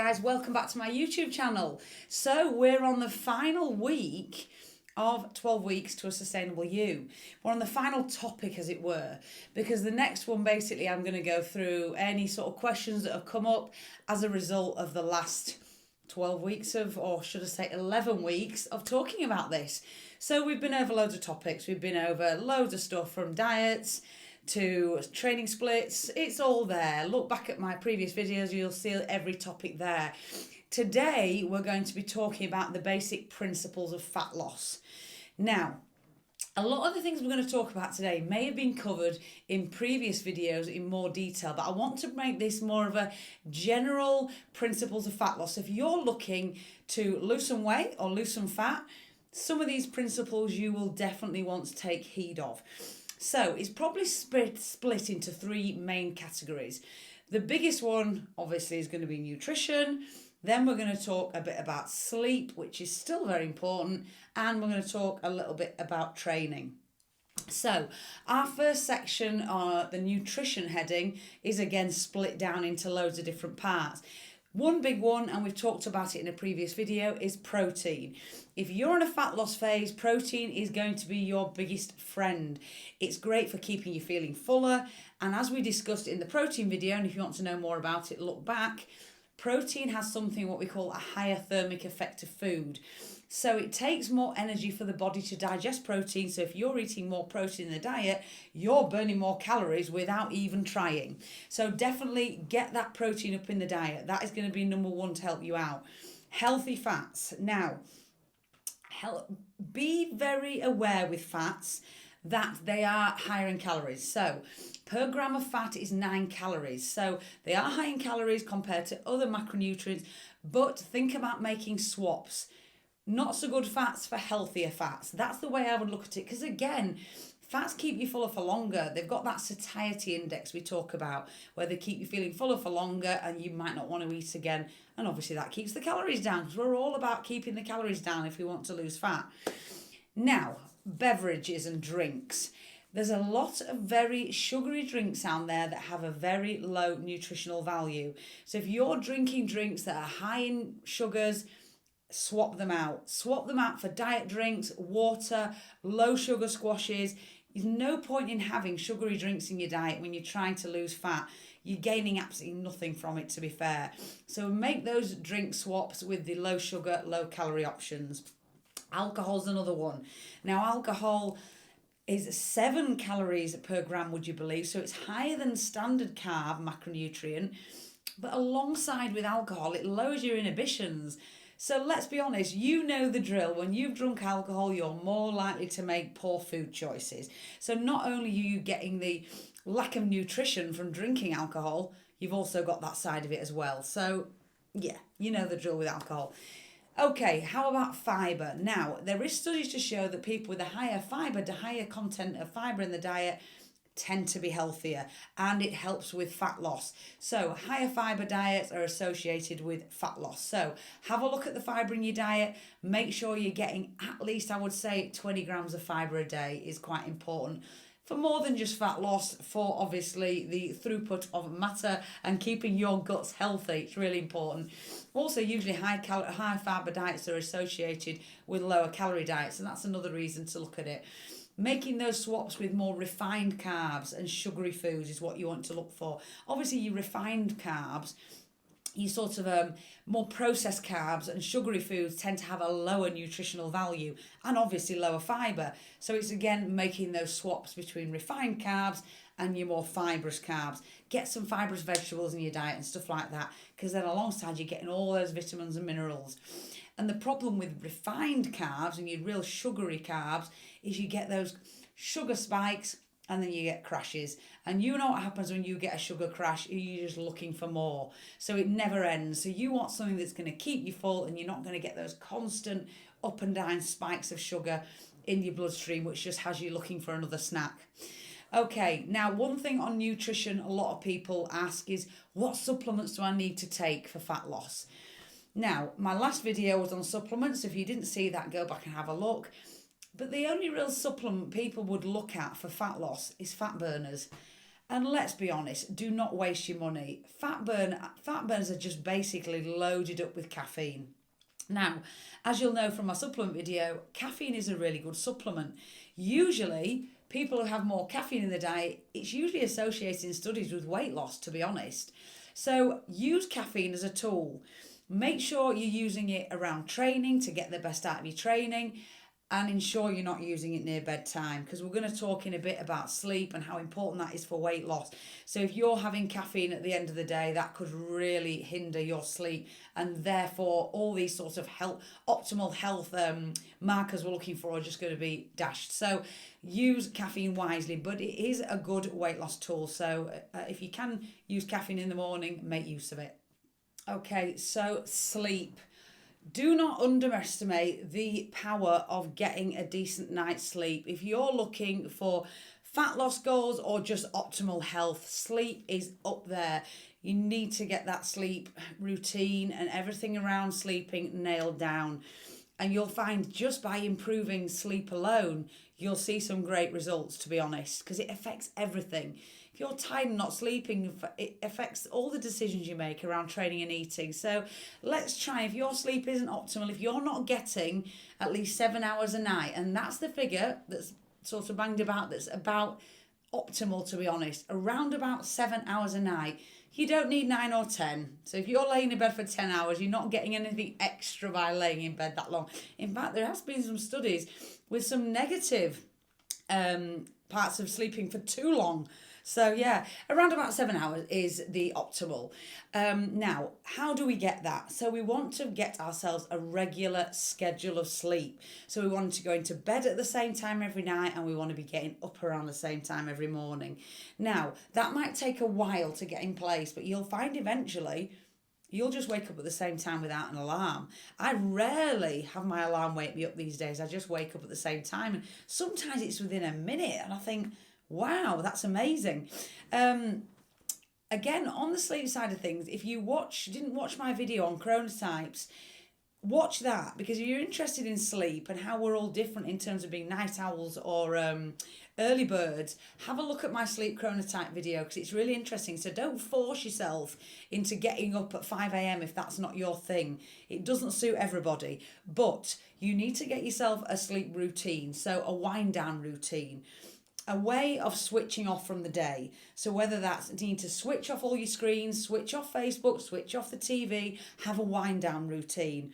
guys, welcome back to my YouTube channel. So we're on the final week of 12 weeks to a sustainable you. We're on the final topic, as it were, because the next one, basically, I'm going to go through any sort of questions that have come up as a result of the last 12 weeks of, or should I say 11 weeks of talking about this. So we've been over loads of topics. We've been over loads of stuff from diets to training splits. It's all there. Look back at my previous videos, you'll see every topic there. Today, we're going to be talking about the basic principles of fat loss. Now, a lot of the things we're going to talk about today may have been covered in previous videos in more detail, but I want to make this more of a general principles of fat loss. If you're looking to lose some weight or lose some fat, some of these principles you will definitely want to take heed of. So it's probably split into three main categories. The biggest one, obviously, is going to be nutrition. Then we're going to talk a bit about sleep, which is still very important. And we're going to talk a little bit about training. So our first section, the nutrition heading, is again split down into loads of different parts. One big one, and we've talked about it in a previous video, is protein. If you're in a fat loss phase, protein is going to be your biggest friend. It's great for keeping you feeling fuller. And as we discussed in the protein video, and if you want to know more about it, look back, protein has something what we call a higher thermic effect of food. So it takes more energy for the body to digest protein. So if you're eating more protein in the diet, you're burning more calories without even trying. So definitely get that protein up in the diet. That is going to be number one to help you out. Healthy fats. Now, be very aware with fats that they are higher in calories. So per gram of fat is 9 calories. So they are high in calories compared to other macronutrients, but think about making swaps. Not so good fats for healthier fats. That's the way I would look at it. Because again, fats keep you fuller for longer. They've got that satiety index we talk about, where they keep you feeling fuller for longer and you might not want to eat again. And obviously that keeps the calories down, because we're all about keeping the calories down if we want to lose fat. Now, beverages and drinks. There's a lot of very sugary drinks out there that have a very low nutritional value. So if you're drinking drinks that are high in sugars, swap them out. Swap them out for diet drinks, water, low sugar squashes. There's no point in having sugary drinks in your diet when you're trying to lose fat. You're gaining absolutely nothing from it, to be fair. So make those drink swaps with the low sugar, low calorie options. Alcohol's another one. Now, alcohol is 7 calories per gram, would you believe? So it's higher than standard carb macronutrient. But alongside with alcohol, it lowers your inhibitions. So let's be honest, you know the drill. When you've drunk alcohol, you're more likely to make poor food choices. So not only are you getting the lack of nutrition from drinking alcohol, you've also got that side of it as well. So yeah, you know the drill with alcohol. Okay, how about fibre? Now, there is studies to show that people with a higher fibre, the higher content of fibre in the diet, tend to be healthier, and it helps with fat loss. So higher fibre diets are associated with fat loss. So have a look at the fibre in your diet. Make sure you're getting at least, I would say, 20 grams of fibre a day is quite important for more than just fat loss, for obviously the throughput of matter and keeping your guts healthy. It's really important. Also, usually high fibre diets are associated with lower calorie diets, and that's another reason to look at it. Making those swaps with more refined carbs and sugary foods is what you want to look for. Obviously, your refined carbs, you sort of more processed carbs and sugary foods tend to have a lower nutritional value and obviously lower fibre. So it's again making those swaps between refined carbs and your more fibrous carbs. Get some fibrous vegetables in your diet and stuff like that, because then alongside you're getting all those vitamins and minerals. And the problem with refined carbs and your real sugary carbs is you get those sugar spikes and then you get crashes. And you know what happens when you get a sugar crash? You're just looking for more. So it never ends. So you want something that's going to keep you full, and you're not going to get those constant up and down spikes of sugar in your bloodstream, which just has you looking for another snack. Okay, now one thing on nutrition a lot of people ask is, what supplements do I need to take for fat loss? Now, my last video was on supplements. If you didn't see that, go back and have a look. But the only real supplement people would look at for fat loss is fat burners. And let's be honest, do not waste your money. Fat burners are just basically loaded up with caffeine. Now, as you'll know from my supplement video, caffeine is a really good supplement. Usually, people who have more caffeine in their diet, it's usually associated in studies with weight loss, to be honest. So use caffeine as a tool. Make sure you're using it around training to get the best out of your training, and ensure you're not using it near bedtime, because we're going to talk in a bit about sleep and how important that is for weight loss. So if you're having caffeine at the end of the day, that could really hinder your sleep, and therefore all these sorts of optimal health markers we're looking for are just going to be dashed. So use caffeine wisely, but it is a good weight loss tool. So if you can use caffeine in the morning, make use of it. Okay, so sleep. Do not underestimate the power of getting a decent night's sleep. If you're looking for fat loss goals or just optimal health, sleep is up there. You need to get that sleep routine and everything around sleeping nailed down. And you'll find just by improving sleep alone, you'll see some great results, to be honest, because it affects everything. If you're tired and not sleeping, it affects all the decisions you make around training and eating. So let's try, if your sleep isn't optimal, if you're not getting at least 7 hours a night, and that's the figure that's sort of banged about, that's about optimal, to be honest, around about 7 hours a night. You don't need 9 or 10. So if you're laying in bed for 10 hours, you're not getting anything extra by laying in bed that long. In fact, there has been some studies with some negative parts of sleeping for too long. So yeah, around about 7 hours is the optimal. Now, how do we get that? So we want to get ourselves a regular schedule of sleep. So we want to go into bed at the same time every night, and we want to be getting up around the same time every morning. Now, that might take a while to get in place, but you'll find eventually you'll just wake up at the same time without an alarm. I rarely have my alarm wake me up these days. I just wake up at the same time, and sometimes it's within a minute, and I think, wow, that's amazing. Again, on the sleep side of things, if you didn't watch my video on chronotypes, watch that, because if you're interested in sleep and how we're all different in terms of being night owls or early birds, have a look at my sleep chronotype video, because it's really interesting. So don't force yourself into getting up at 5 a.m. if that's not your thing. It doesn't suit everybody, but you need to get yourself a sleep routine, so a wind down routine. A way of switching off from the day. So whether that's you need to switch off all your screens, switch off Facebook, switch off the TV, have a wind down routine.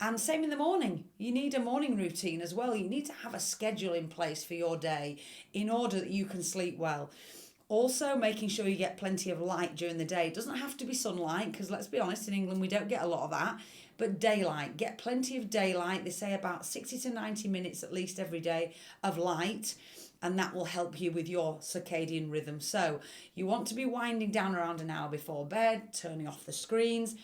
And same in the morning. You need a morning routine as well. You need to have a schedule in place for your day in order that you can sleep well. Also, making sure you get plenty of light during the day. It doesn't have to be sunlight, because let's be honest, in England we don't get a lot of that. But daylight, get plenty of daylight. They say about 60 to 90 minutes at least every day of light, and that will help you with your circadian rhythm. So you want to be winding down around an hour before bed, turning off the screens.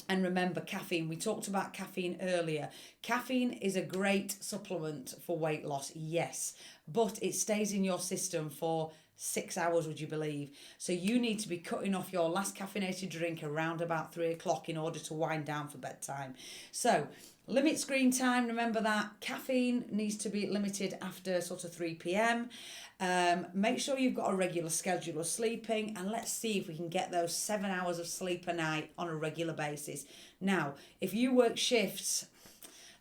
And remember, caffeine. We talked about caffeine earlier. Caffeine is a great supplement for weight loss, yes, but it stays in your system for 6 hours, would you believe? So you need to be cutting off your last caffeinated drink around about 3 o'clock in order to wind down for bedtime. So limit screen time. Remember that caffeine needs to be limited after sort of 3 p.m. Make sure you've got a regular schedule of sleeping, and let's see if we can get those 7 hours of sleep a night on a regular basis. Now, if you work shifts,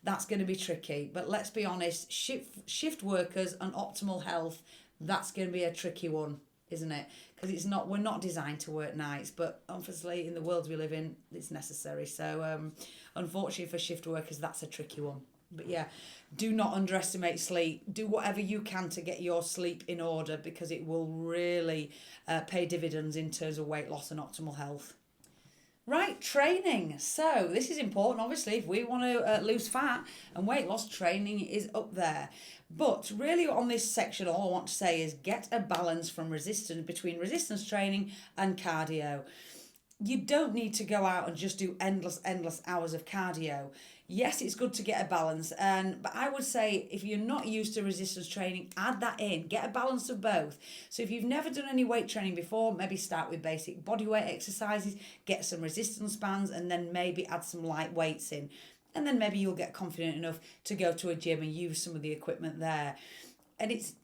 that's going to be tricky, but let's be honest, shift workers and optimal health, that's going to be a tricky one, isn't it? Because we're not designed to work nights, but obviously in the world we live in, it's necessary. So unfortunately for shift workers, that's a tricky one. But yeah, do not underestimate sleep. Do whatever you can to get your sleep in order, because it will really pay dividends in terms of weight loss and optimal health. Right, training. So this is important. Obviously, if we want to lose fat and weight loss, training is up there. But really on this section, all I want to say is get a balance between resistance training and cardio. You don't need to go out and just do endless hours of cardio. Yes, it's good to get a balance, but I would say if you're not used to resistance training, add that in. Get a balance of both. So if you've never done any weight training before, maybe start with basic bodyweight exercises, get some resistance bands, and then maybe add some light weights in. And then maybe you'll get confident enough to go to a gym and use some of the equipment there. And it's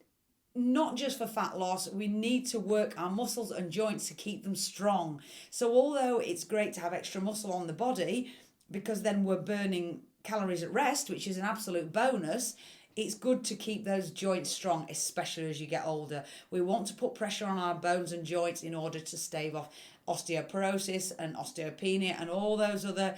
not just for fat loss, we need to work our muscles and joints to keep them strong. So although it's great to have extra muscle on the body, because then we're burning calories at rest, which is an absolute bonus, it's good to keep those joints strong, especially as you get older. We want to put pressure on our bones and joints in order to stave off osteoporosis and osteopenia and all those other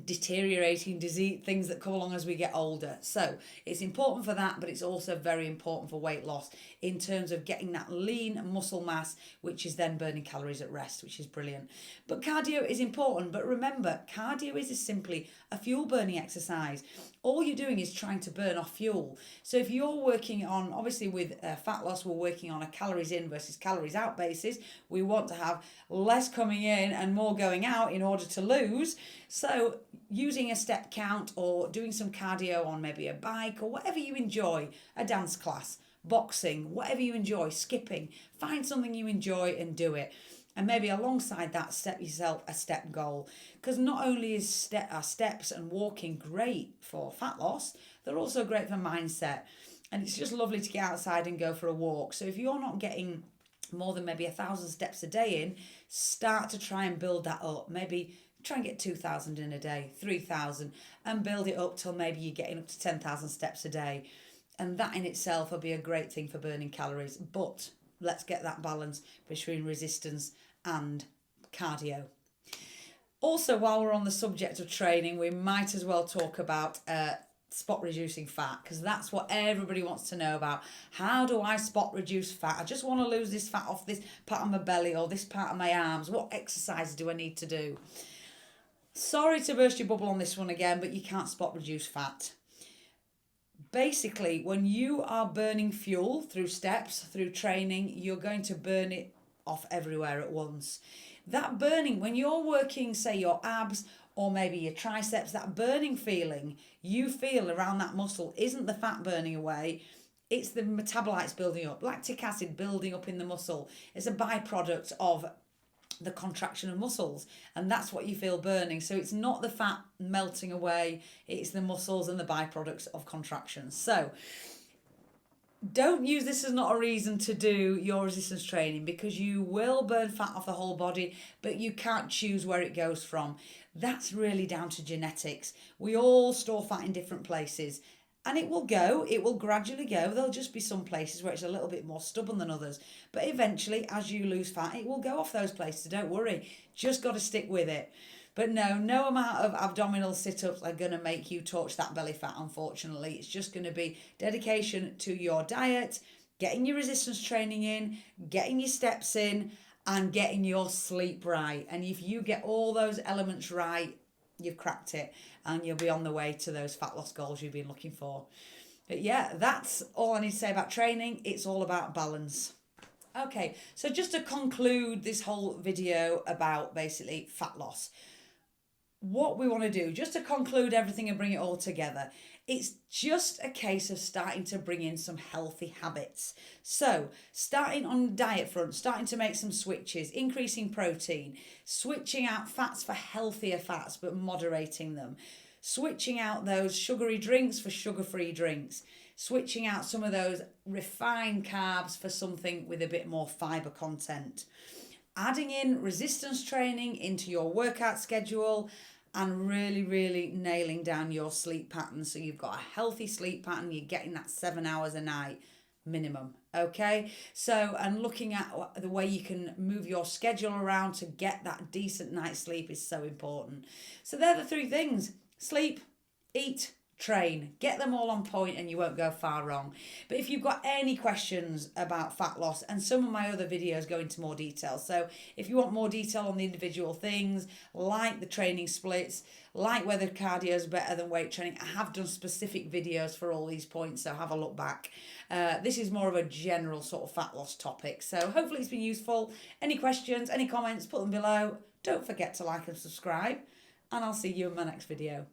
deteriorating disease things that come along as we get older. So it's important for that, but it's also very important for weight loss in terms of getting that lean muscle mass, which is then burning calories at rest, which is brilliant. But cardio is important. But remember, cardio is simply a fuel burning exercise. All you're doing is trying to burn off fuel. So if you're working on, obviously with fat loss, we're working on a calories in versus calories out basis. We want to have less coming in and more going out in order to lose. So using a step count or doing some cardio on maybe a bike or whatever you enjoy, a dance class, boxing, whatever you enjoy, skipping, find something you enjoy and do it. And maybe alongside that, set yourself a step goal. Because not only is steps and walking great for fat loss, they're also great for mindset. And it's just lovely to get outside and go for a walk. So if you're not getting more than maybe 1,000 steps a day in, start to try and build that up. Maybe try and get 2,000 in a day, 3,000, and build it up till maybe you're getting up to 10,000 steps a day. And that in itself will be a great thing for burning calories. But let's get that balance between resistance and cardio. Also, while we're on the subject of training, we might as well talk about spot reducing fat, because that's what everybody wants to know about. How do I spot reduce fat? I just want to lose this fat off this part of my belly or this part of my arms. What exercise do I need to do? Sorry to burst your bubble on this one again, but you can't spot reduce fat. Basically, when you are burning fuel through steps, through training, you're going to burn it off everywhere at once. That burning, when you're working, say, your abs or maybe your triceps, that burning feeling you feel around that muscle isn't the fat burning away. It's the metabolites building up, lactic acid building up in the muscle. It's a byproduct of the contraction of muscles, and that's what you feel burning. So it's not the fat melting away, it's the muscles and the byproducts of contraction. So don't use this as not a reason to do your resistance training, because you will burn fat off the whole body, but you can't choose where it goes from. That's really down to genetics. We all store fat in different places. And it will gradually go. There'll just be some places where it's a little bit more stubborn than others. But eventually, as you lose fat, it will go off those places. Don't worry. Just got to stick with it. But no amount of abdominal sit-ups are going to make you torch that belly fat, unfortunately. It's just going to be dedication to your diet, getting your resistance training in, getting your steps in, and getting your sleep right. And if you get all those elements right, you've cracked it, and you'll be on the way to those fat loss goals you've been looking for. But yeah, that's all I need to say about training. It's all about balance. Okay, so just to conclude this whole video about basically fat loss, what we want to do, just to conclude everything and bring it all together, it's just a case of starting to bring in some healthy habits. So starting on the diet front, starting to make some switches, increasing protein, switching out fats for healthier fats but moderating them, switching out those sugary drinks for sugar-free drinks, switching out some of those refined carbs for something with a bit more fibre content, adding in resistance training into your workout schedule, and really nailing down your sleep pattern so you've got a healthy sleep pattern. You're getting that 7 hours a night minimum. Okay, so and looking at the way you can move your schedule around to get that decent night's sleep is so important. So they're the three things: sleep, eat, train. Get them all on point and you won't go far wrong. But if you've got any questions about fat loss, and some of my other videos go into more detail, so if you want more detail on the individual things, like the training splits, like whether cardio is better than weight training, I have done specific videos for all these points, so have a look back. This is more of a general sort of fat loss topic, so hopefully it's been useful. Any questions, any comments, put them below. Don't forget to like and subscribe, and I'll see you in my next video.